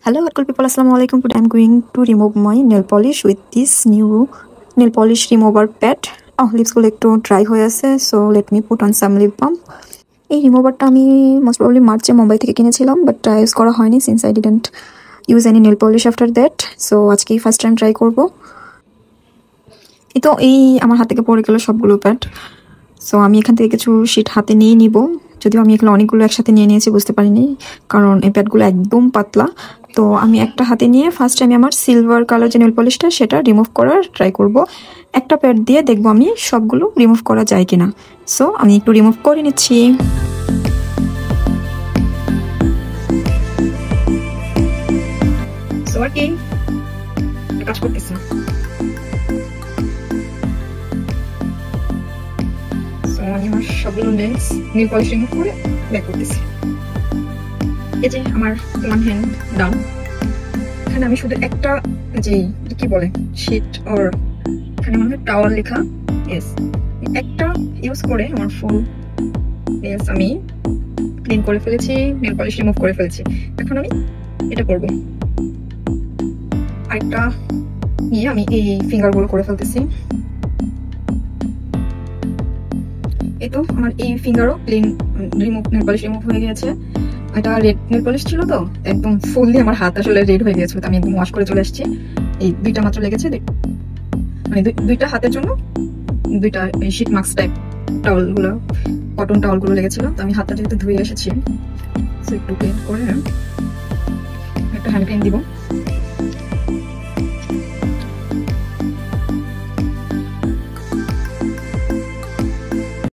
Hello, cool people. Assalamualaikum. Today I'm going to remove my nail polish with this new nail polish remover pad. Lips গুলো একটু dry হয়ে আছে, so let me put on some lip balm. এই রিমুভারটা আমি most probably মার্চে মুম্বাই থেকে কিনেছিলাম, but use করা হয়নি since I didn't use any nail polish after that. So আজকেই ফার্স্ট টাইম ট্রাই করবো। এই আমার হাত থেকে পড়ে গেল সবগুলো প্যাড। সো আমি এখান থেকে কিছু শিট হাতে নিয়ে নিব, যদিও আমি এখানে অনেকগুলো একসাথে নিয়ে নিয়েছি, বুঝতে পারিনি কারণ এই প্যাডগুলো একদম পাতলা। তো আমি একটা হাতে নিয়ে ফার্স্ট আমি আমার সিলভার কালার যে নেল পলিশটা সেটা রিমুভ করার ট্রাই করব। একটা প্যাড দিয়ে দেখবো আমি সবগুলো রিমুভ করা যায় কিনা। সো আমি একটু রিমুভ করে নিচ্ছি। সো আর কি কাজ করতেছি। আমি আমার সবগুলো লেন্স নেল পলিশ রিমুভ করে ব্যাক করতেছি। এই যে আমার ওয়ান হ্যান্ড ডাউন, এখানে আমি শুধু একটা যে কি বলে শিট অর এখানে মনে হয় টাওয়াল লেখা, ইয়েস, একটা ইউজ করে আমার ফুল নেলস আমি ক্লিন করে ফেলেছি, নেল পলিশ রিমুভ করে ফেলেছি। এখন আমি এটা করব, আরেকটা নিয়ে আমি এই ফিঙ্গারগুলো করে ফেলতেছি। এই তো আমার এই ফিঙ্গারও clean remove nail polish remove হয়ে গিয়েছে। এটা রেড নেল পলিশ ছিল তো একদম ফুললি আমার হাত আসলে রেড হয়ে গিয়েছিল, তো আমি একদম ওয়াশ করে চলে আসছি। এই দুইটা মাত্র লেগেছে, মানে দুইটা হাতের জন্য দুইটা এই শীট মাস্ক টাইপ টাওয়ালগুলো, কটন টাওয়ালগুলো লেগেছিল। তো আমি হাতটা যেহেতু ধুয়ে এসেছি, একটু ক্লিন করে একটা হ্যান্ড ক্রিম দিব।